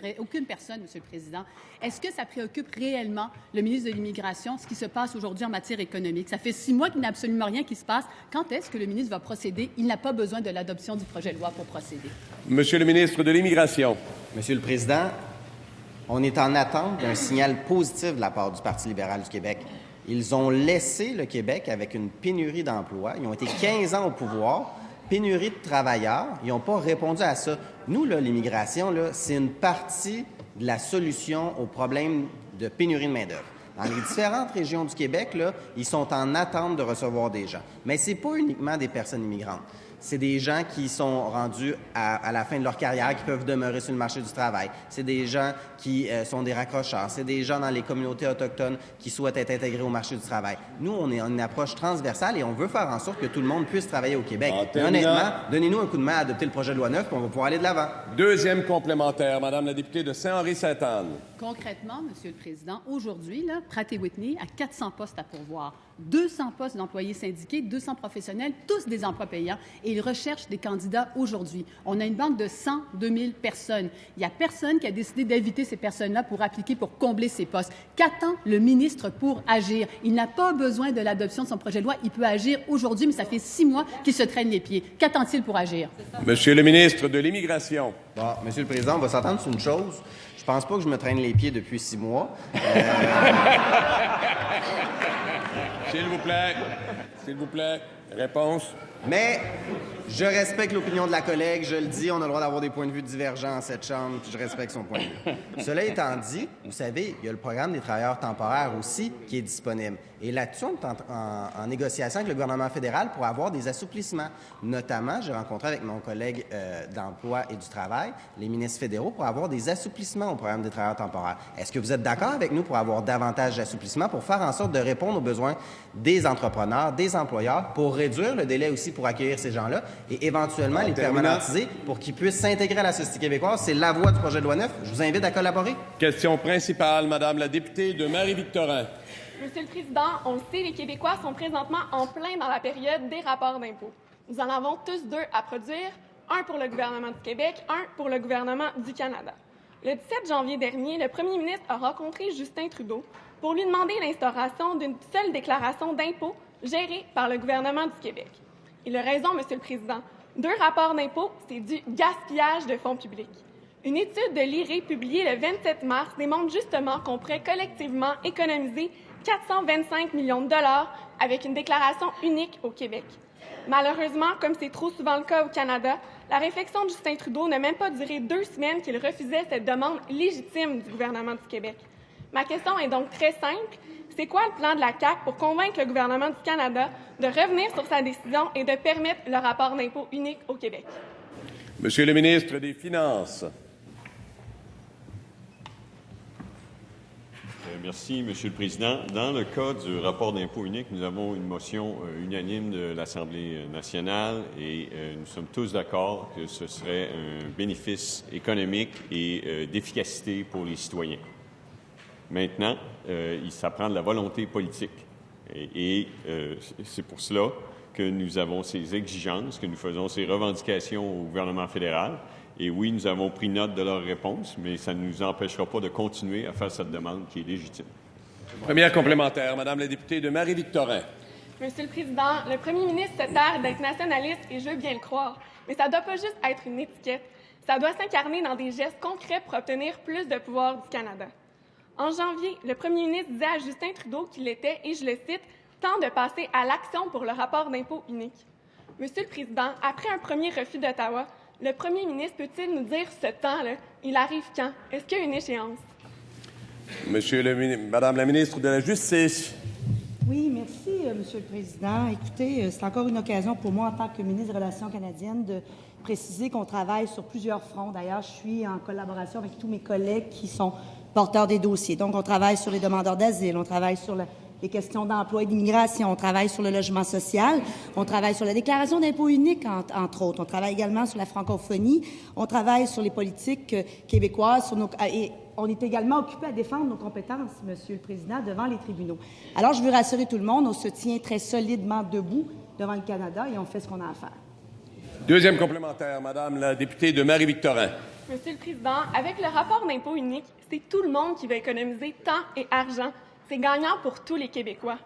personne, Monsieur le Président. Est-ce que ça préoccupe réellement le ministre de l'Immigration, ce qui se passe aujourd'hui en matière économique? Ça fait 6 mois qu'il n'y a absolument rien qui se passe. Quand est-ce que le ministre va procéder? Il n'a pas besoin de l'adoption du projet de loi pour procéder.
Monsieur le ministre de l'Immigration.
Monsieur le Président, On est en attente d'un signal positif de la part du Parti libéral du Québec. Ils ont laissé le Québec avec une pénurie d'emplois. Ils ont été 15 ans au pouvoir, pénurie de travailleurs. Ils n'ont pas répondu à ça. Nous, là, l'immigration, là, c'est une partie de la solution au problème de pénurie de main-d'œuvre. Dans les différentes régions du Québec, là, ils sont en attente de recevoir des gens. Mais ce n'est pas uniquement des personnes immigrantes. C'est des gens qui sont rendus à la fin de leur carrière, qui peuvent demeurer sur le marché du travail. C'est des gens qui sont des raccrocheurs. C'est des gens dans les communautés autochtones qui souhaitent être intégrés au marché du travail. Nous, on est en une approche transversale et on veut faire en sorte que tout le monde puisse travailler au Québec. Mais honnêtement, donnez-nous un coup de main à adopter le projet de loi 9 puis on va pouvoir aller de l'avant.
Deuxième complémentaire, Madame la députée de Saint-Henri-Sainte-Anne.
Concrètement, Monsieur le Président, aujourd'hui, Pratt & Whitney a 400 postes à pourvoir. 200 postes d'employés syndiqués, 200 professionnels, tous des emplois payants, et ils recherchent des candidats aujourd'hui. On a une banque de 102 000 personnes. Il n'y a personne qui a décidé d'inviter ces personnes-là pour appliquer, pour combler ces postes. Qu'attend le ministre pour agir? Il n'a pas besoin de l'adoption de son projet de loi. Il peut agir aujourd'hui, mais ça fait 6 mois qu'il se traîne les pieds. Qu'attend-il pour agir?
Monsieur le ministre de l'Immigration.
Bon, Monsieur le Président, on va s'entendre sur une chose. Je pense pas que je me traîne les pieds depuis 6 mois.
S'il vous plaît, réponse.
Mais je respecte l'opinion de la collègue, je le dis, on a le droit d'avoir des points de vue divergents dans cette Chambre, puis je respecte son point de vue. Cela étant dit, vous savez, il y a le programme des travailleurs temporaires aussi qui est disponible. Et là-dessus, on est en négociation avec le gouvernement fédéral pour avoir des assouplissements. Notamment, j'ai rencontré avec mon collègue d'Emploi et du Travail, les ministres fédéraux, pour avoir des assouplissements au programme des travailleurs temporaires. Est-ce que vous êtes d'accord avec nous pour avoir davantage d'assouplissements pour faire en sorte de répondre aux besoins des entrepreneurs, des employeurs, pour réduire le délai aussi pour accueillir ces gens-là et éventuellement les permanentiser pour qu'ils puissent s'intégrer à la société québécoise? C'est la voie du projet de loi 9. Je vous invite à collaborer.
Question principale, Madame la députée de Marie-Victorin.
Monsieur le Président, on le sait, les Québécois sont présentement en plein dans la période des rapports d'impôts. Nous en avons tous 2 à produire, un pour le gouvernement du Québec, un pour le gouvernement du Canada. Le 17 janvier dernier, le premier ministre a rencontré Justin Trudeau pour lui demander l'instauration d'une seule déclaration d'impôts gérée par le gouvernement du Québec. Il a raison, Monsieur le Président. 2 rapports d'impôts, c'est du gaspillage de fonds publics. Une étude de l'IRE publiée le 27 mars démontre justement qu'on pourrait collectivement économiser 425 millions de dollars avec une déclaration unique au Québec. Malheureusement, comme c'est trop souvent le cas au Canada, la réflexion de Justin Trudeau n'a même pas duré 2 semaines qu'il refusait cette demande légitime du gouvernement du Québec. Ma question est donc très simple. C'est quoi le plan de la CAQ pour convaincre le gouvernement du Canada de revenir sur sa décision et de permettre le rapport d'impôt unique au Québec?
Monsieur le ministre des Finances.
Merci, Monsieur le Président. Dans le cas du rapport d'impôt unique, nous avons une motion unanime de l'Assemblée nationale et nous sommes tous d'accord que ce serait un bénéfice économique et d'efficacité pour les citoyens. Maintenant, ça prend de la volonté politique et c'est pour cela que nous avons ces exigences, que nous faisons ces revendications au gouvernement fédéral. Et oui, nous avons pris note de leurs réponses, mais ça ne nous empêchera pas de continuer à faire cette demande qui est légitime.
Première complémentaire, Madame la députée de Marie-Victorin.
Monsieur le Président, le premier ministre se targue d'être nationaliste et je veux bien le croire. Mais ça ne doit pas juste être une étiquette. Ça doit s'incarner dans des gestes concrets pour obtenir plus de pouvoir du Canada. En janvier, le premier ministre disait à Justin Trudeau qu'il était, et je le cite, « temps de passer à l'action pour le rapport d'impôt unique ». Monsieur le Président, après un premier refus d'Ottawa, le premier ministre peut-il nous dire ce temps-là, il arrive quand? Est-ce qu'il y a une échéance?
Madame la ministre de la Justice.
Oui, merci, Monsieur le Président. Écoutez, c'est encore une occasion pour moi, en tant que ministre des Relations canadiennes, de préciser qu'on travaille sur plusieurs fronts. D'ailleurs, je suis en collaboration avec tous mes collègues qui sont porteurs des dossiers. Donc, on travaille sur les demandeurs d'asile, on travaille sur les questions d'emploi et d'immigration, on travaille sur le logement social, on travaille sur la déclaration d'impôt unique, entre autres. On travaille également sur la francophonie, on travaille sur les politiques québécoises, et on est également occupé à défendre nos compétences, Monsieur le Président, devant les tribunaux. Alors, je veux rassurer tout le monde, on se tient très solidement debout devant le Canada et on fait ce qu'on a à faire.
Deuxième complémentaire, Madame la députée de Marie-Victorin.
Monsieur le Président, avec le rapport d'impôt unique, c'est tout le monde qui va économiser temps et argent. C'est gagnant pour tous les Québécois.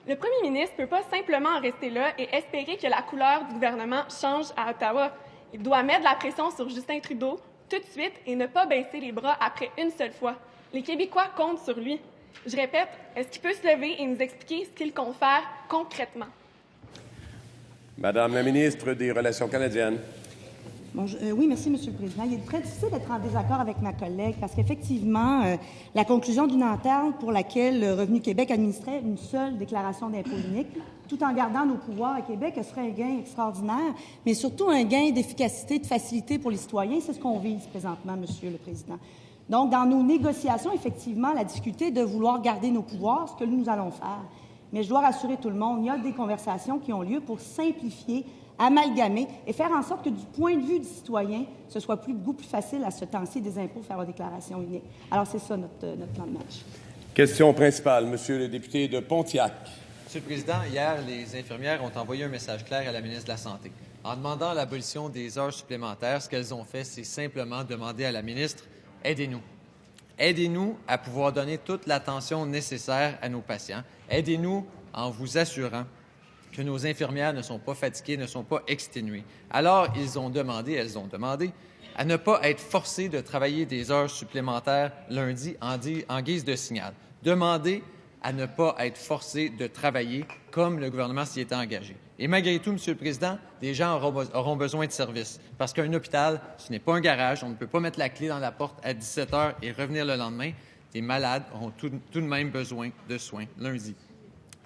Le premier ministre ne peut pas simplement rester là et espérer que la couleur du gouvernement change à Ottawa. Il doit mettre de la pression sur Justin Trudeau tout de suite et ne pas baisser les bras après une seule fois. Les Québécois comptent sur lui. Je répète, est-ce qu'il peut se lever et nous expliquer ce qu'il compte faire concrètement?
Madame la ministre des Relations canadiennes.
Oui, merci, M. le Président. Il est très difficile d'être en désaccord avec ma collègue parce qu'effectivement, la conclusion d'une entente pour laquelle Revenu Québec administrait une seule déclaration d'impôt unique, tout en gardant nos pouvoirs à Québec, ce serait un gain extraordinaire, mais surtout un gain d'efficacité, de facilité pour les citoyens. C'est ce qu'on vise présentement, M. le Président. Donc, dans nos négociations, effectivement, la difficulté est de vouloir garder nos pouvoirs, ce que nous allons faire. Mais je dois rassurer tout le monde, il y a des conversations qui ont lieu pour simplifier, amalgamer et faire en sorte que du point de vue du citoyen, ce soit beaucoup plus facile à se tasser des impôts, faire la déclaration unique. Alors, c'est ça notre plan de match.
Question principale, Monsieur le député de Pontiac.
Monsieur le Président, hier, les infirmières ont envoyé un message clair à la ministre de la Santé. En demandant l'abolition des heures supplémentaires, ce qu'elles ont fait, c'est simplement demander à la ministre « Aidez-nous. Aidez-nous à pouvoir donner toute l'attention nécessaire à nos patients. Aidez-nous en vous assurant que nos infirmières ne sont pas fatiguées, ne sont pas exténuées. » Alors, elles ont demandé à ne pas être forcées de travailler des heures supplémentaires lundi en guise de signal. Demandez à ne pas être forcées de travailler comme le gouvernement s'y était engagé. Et malgré tout, Monsieur le Président, des gens auront besoin de services. Parce qu'un hôpital, ce n'est pas un garage. On ne peut pas mettre la clé dans la porte à 17 h et revenir le lendemain. Les malades auront tout de même besoin de soins lundi.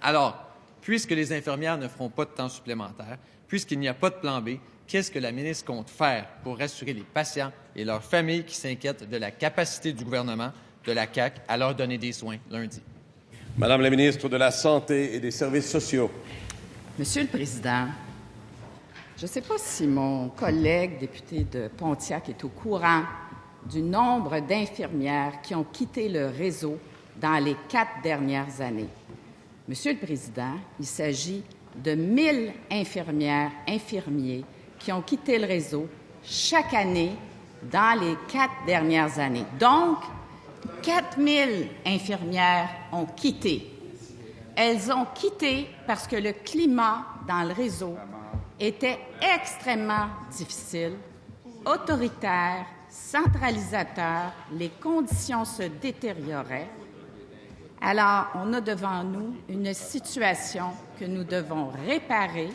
Alors, puisque les infirmières ne feront pas de temps supplémentaire, puisqu'il n'y a pas de plan B, qu'est-ce que la ministre compte faire pour rassurer les patients et leurs familles qui s'inquiètent de la capacité du gouvernement, de la CAQ, à leur donner des soins lundi?
Madame la ministre de la Santé et des Services sociaux.
Monsieur le Président, je ne sais pas si mon collègue député de Pontiac est au courant du nombre d'infirmières qui ont quitté le réseau dans les 4 dernières années. Monsieur le Président, il s'agit de 1000 infirmières, infirmiers qui ont quitté le réseau chaque année dans les 4 dernières années. Donc, 4000 infirmières ont quitté. Elles ont quitté parce que le climat dans le réseau était extrêmement difficile, autoritaire, centralisateur, les conditions se détérioraient. Alors, on a devant nous une situation que nous devons réparer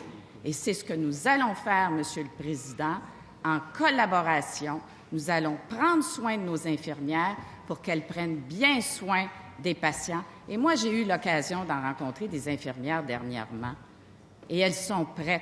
et c'est ce que nous allons faire, Monsieur le Président, en collaboration. Nous allons prendre soin de nos infirmières pour qu'elles prennent bien soin des patients. Et moi, j'ai eu l'occasion d'en rencontrer des infirmières dernièrement et elles sont prêtes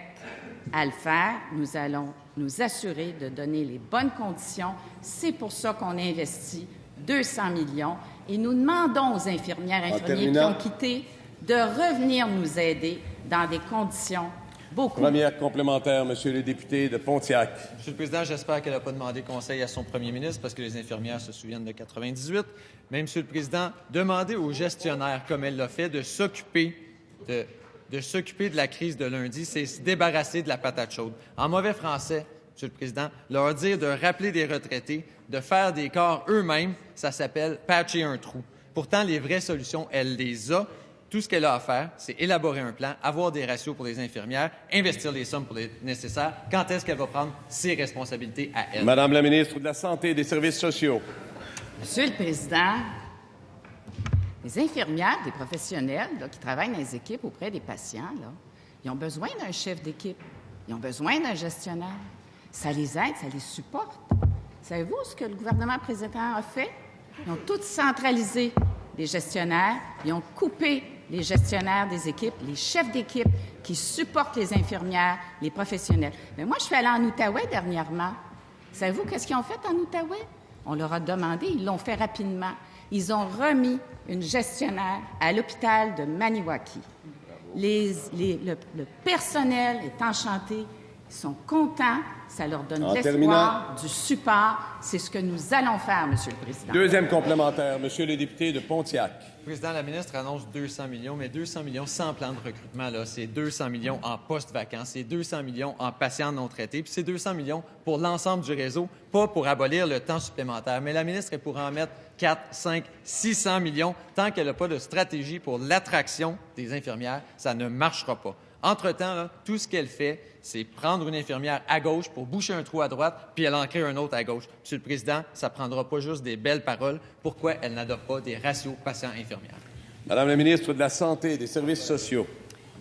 à le faire. Nous allons nous assurer de donner les bonnes conditions. C'est pour ça qu'on investit 200 millions et nous demandons aux infirmières et infirmiers qui ont quitté de revenir nous aider dans des conditions beaucoup.
Première complémentaire, Monsieur le député de Pontiac.
Monsieur le Président, j'espère qu'elle n'a pas demandé conseil à son premier ministre parce que les infirmières se souviennent de 98. Mais, Monsieur le Président, demandez aux gestionnaires, comme elle l'a fait, de s'occuper de la crise de lundi, c'est se débarrasser de la patate chaude. En mauvais français, Monsieur le Président, leur dire de rappeler des retraités, de faire des corps eux-mêmes, ça s'appelle patcher un trou. Pourtant, les vraies solutions, elle les a. Tout ce qu'elle a à faire, c'est élaborer un plan, avoir des ratios pour les infirmières, investir les sommes pour les nécessaires. Quand est-ce qu'elle va prendre ses responsabilités à elle?
Madame la ministre de la Santé et des Services sociaux.
Monsieur le Président, les infirmières, des professionnels là, qui travaillent dans les équipes auprès des patients, là, ils ont besoin d'un chef d'équipe. Ils ont besoin d'un gestionnaire. Ça les aide, ça les supporte. Savez-vous ce que le gouvernement précédent a fait? Ils ont tout centralisé les gestionnaires. Ils ont coupé les gestionnaires des équipes, les chefs d'équipe qui supportent les infirmières, les professionnels. Mais moi, je suis allée en Outaouais dernièrement. Savez-vous qu'est-ce qu'ils ont fait en Outaouais? On leur a demandé, ils l'ont fait rapidement. Ils ont remis une gestionnaire à l'hôpital de Maniwaki. Le personnel est enchanté, ils sont contents, ça leur donne de l'espoir, du support. C'est ce que nous allons faire, Monsieur le Président.
Deuxième complémentaire, Monsieur le député de Pontiac.
Président, la ministre annonce 200 millions, mais 200 millions sans plan de recrutement, là, c'est 200 millions en postes vacants, c'est 200 millions en patients non traités, puis c'est 200 millions pour l'ensemble du réseau, pas pour abolir le temps supplémentaire. Mais la ministre, elle pourra en mettre 4, 5, 600 millions. Tant qu'elle n'a pas de stratégie pour l'attraction des infirmières, ça ne marchera pas. Entre-temps, là, tout ce qu'elle fait, c'est prendre une infirmière à gauche pour boucher un trou à droite, puis elle en crée un autre à gauche. Monsieur le Président, ça ne prendra pas juste des belles paroles. Pourquoi elle n'adopte pas des ratios patients-infirmières?
Madame la ministre de la Santé et des Services sociaux.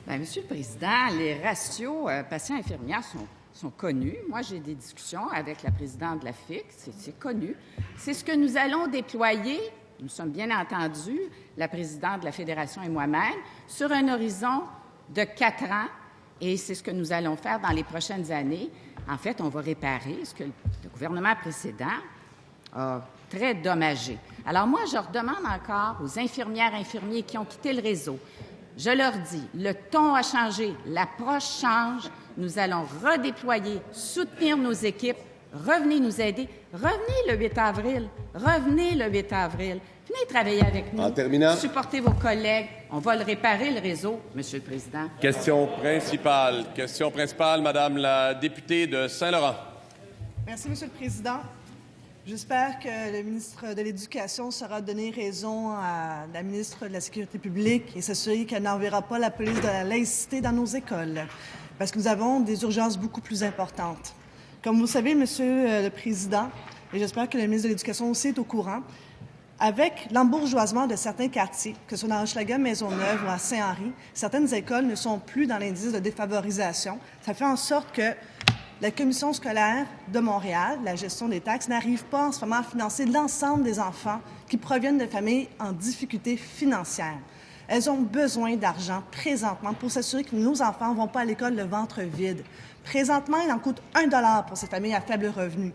Bien, Monsieur le Président, les ratios patients-infirmières sont connus. Moi, j'ai des discussions avec la présidente de la FIC, c'est connu. C'est ce que nous allons déployer, nous sommes bien entendus, la présidente de la Fédération et moi-même, sur un horizon de 4 ans, et c'est ce que nous allons faire dans les prochaines années. En fait, on va réparer ce que le gouvernement précédent a très dommagé. Alors moi, je redemande encore aux infirmières, infirmiers qui ont quitté le réseau, je leur dis, le ton a changé, l'approche change, nous allons redéployer, soutenir nos équipes, revenez nous aider, revenez le 8 avril, revenez le 8 avril. Venez travailler avec nous.
En terminant.
Supportez vos collègues. On va le réparer, le réseau, Monsieur le Président.
Question principale, Madame la députée de Saint-Laurent.
Merci, Monsieur le Président. J'espère que le ministre de l'Éducation saura donner raison à la ministre de la Sécurité publique et s'assurer qu'elle n'enverra pas la police de la laïcité dans nos écoles, parce que nous avons des urgences beaucoup plus importantes. Comme vous le savez, Monsieur le Président, et j'espère que le ministre de l'Éducation aussi est au courant, avec l'embourgeoisement de certains quartiers, que ce soit dans Hochelaga, Maisonneuve ou à Saint-Henri, certaines écoles ne sont plus dans l'indice de défavorisation. Ça fait en sorte que la Commission scolaire de Montréal, la gestion des taxes, n'arrive pas en ce moment à financer l'ensemble des enfants qui proviennent de familles en difficulté financière. Elles ont besoin d'argent présentement pour s'assurer que nos enfants ne vont pas à l'école le ventre vide. Présentement, il en coûte 1 $ pour ces familles à faible revenu.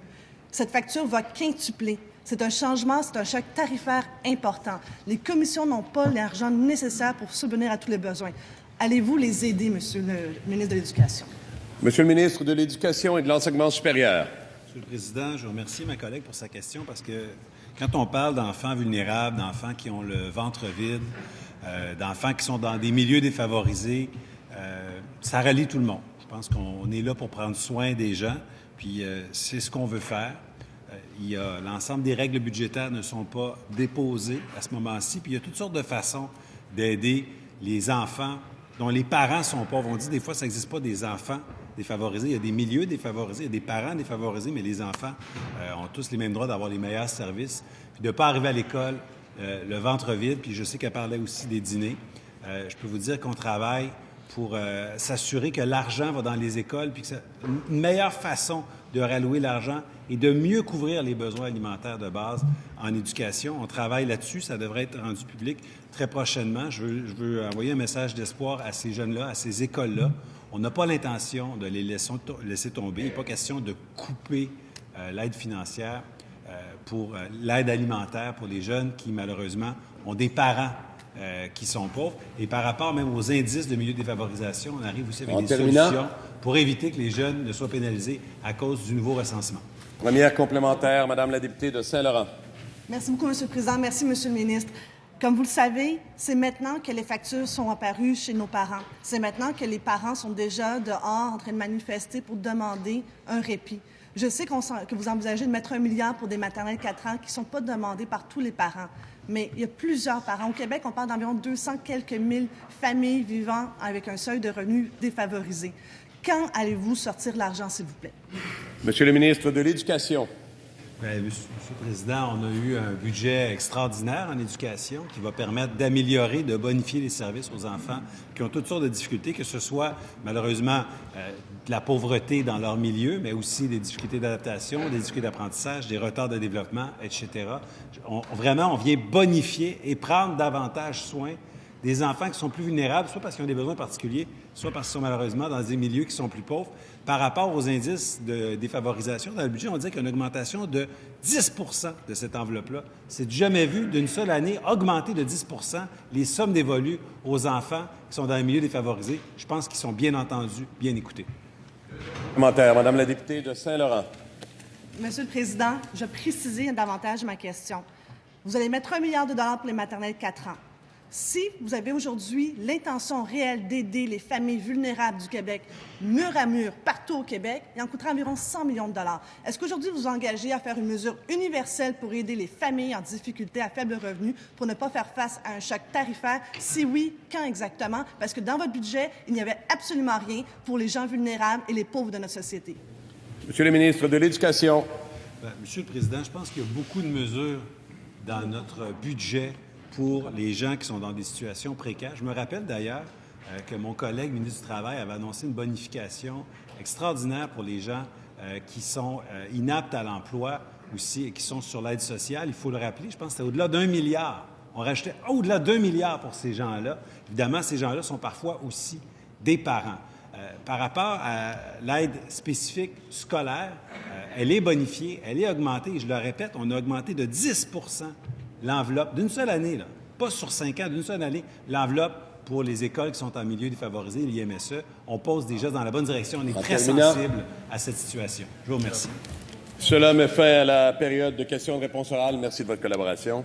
Cette facture va quintupler. C'est un changement, c'est un choc tarifaire important. Les commissions n'ont pas l'argent nécessaire pour subvenir à tous les besoins. Allez-vous les aider, Monsieur le ministre de l'Éducation?
Monsieur le ministre de l'Éducation et de l'Enseignement supérieur.
Monsieur le Président, je remercie ma collègue pour sa question parce que quand on parle d'enfants vulnérables, d'enfants qui ont le ventre vide, d'enfants qui sont dans des milieux défavorisés, ça relie tout le monde. Je pense qu'on est là pour prendre soin des gens, puis c'est ce qu'on veut faire. L'ensemble des règles budgétaires ne sont pas déposées à ce moment-ci. Puis il y a toutes sortes de façons d'aider les enfants dont les parents sont pauvres. On dit des fois que ça n'existe pas des enfants défavorisés. Il y a des milieux défavorisés, il y a des parents défavorisés, mais les enfants ont tous les mêmes droits d'avoir les meilleurs services. Puis de ne pas arriver à l'école le ventre vide. Puis je sais qu'elle parlait aussi des dîners. Je peux vous dire qu'on travaille pour s'assurer que l'argent va dans les écoles, puis que une meilleure façon de rallouer l'argent et de mieux couvrir les besoins alimentaires de base en éducation. On travaille là-dessus. Ça devrait être rendu public très prochainement. Je veux envoyer un message d'espoir à ces jeunes-là, à ces écoles-là. On n'a pas l'intention de les laisser tomber. Il n'est pas question de couper l'aide financière pour l'aide alimentaire pour les jeunes qui, malheureusement, ont des parents qui sont pauvres. Et par rapport même aux indices de milieu de défavorisation, on arrive aussi avec des solutions pour éviter que les jeunes ne soient pénalisés à cause du nouveau recensement.
Première complémentaire, Madame la députée de Saint-Laurent.
Merci beaucoup, Monsieur le Président. Merci, Monsieur le ministre. Comme vous le savez, c'est maintenant que les factures sont apparues chez nos parents. C'est maintenant que les parents sont déjà dehors en train de manifester pour demander un répit. Je sais que vous envisagez de mettre 1 milliard pour des maternelles 4 ans qui ne sont pas demandées par tous les parents. Mais il y a plusieurs parents. Au Québec, on parle d'environ 200 quelques mille familles vivant avec un seuil de revenus défavorisé. Quand allez-vous sortir l'argent, s'il vous plaît?
Monsieur le ministre de l'Éducation.
Bien, Monsieur le Président, on a eu un budget extraordinaire en éducation qui va permettre d'améliorer, de bonifier les services aux enfants qui ont toutes sortes de difficultés, que ce soit malheureusement de la pauvreté dans leur milieu, mais aussi des difficultés d'adaptation, des difficultés d'apprentissage, des retards de développement, etc. Vraiment, on vient bonifier et prendre davantage soin des enfants qui sont plus vulnérables, soit parce qu'ils ont des besoins particuliers, soit parce qu'ils sont malheureusement dans des milieux qui sont plus pauvres. Par rapport aux indices de défavorisation, dans le budget, on dit qu'il y a une augmentation de 10 % de cette enveloppe-là. C'est jamais vu d'une seule année augmenter de 10 % les sommes dévolues aux enfants qui sont dans les milieux défavorisés. Je pense qu'ils sont bien entendus, bien écoutés.
Commentaire, Madame la députée de Saint-Laurent.
Monsieur le Président, je vais préciser davantage ma question. Vous allez mettre 1 milliard de dollars pour les maternelles 4 ans. Si vous avez aujourd'hui l'intention réelle d'aider les familles vulnérables du Québec, mur à mur, partout au Québec, il en coûtera environ 100 millions de dollars. Est-ce qu'aujourd'hui, vous vous engagez à faire une mesure universelle pour aider les familles en difficulté à faible revenu pour ne pas faire face à un choc tarifaire? Si oui, quand exactement? Parce que dans votre budget, il n'y avait absolument rien pour les gens vulnérables et les pauvres de notre société.
Monsieur le ministre de l'Éducation.
Monsieur le Président, je pense qu'il y a beaucoup de mesures dans notre budget pour les gens qui sont dans des situations précaires. Je me rappelle d'ailleurs que mon collègue ministre du Travail avait annoncé une bonification extraordinaire pour les gens qui sont inaptes à l'emploi aussi et qui sont sur l'aide sociale. Il faut le rappeler, je pense que c'était au-delà d'1 milliard. On rajoutait au-delà d'1 milliard pour ces gens-là. Évidemment, ces gens-là sont parfois aussi des parents. Par rapport à l'aide spécifique scolaire, elle est bonifiée, elle est augmentée. Et je le répète, on a augmenté de 10 l'enveloppe d'une seule année, là, pas sur 5 ans, d'une seule année, l'enveloppe pour les écoles qui sont en milieu défavorisé, l'IMSE. On pose déjà dans la bonne direction. On est très sensible à cette situation. Je vous remercie.
Cela met fin à la période de questions-réponses orales. Merci de votre collaboration.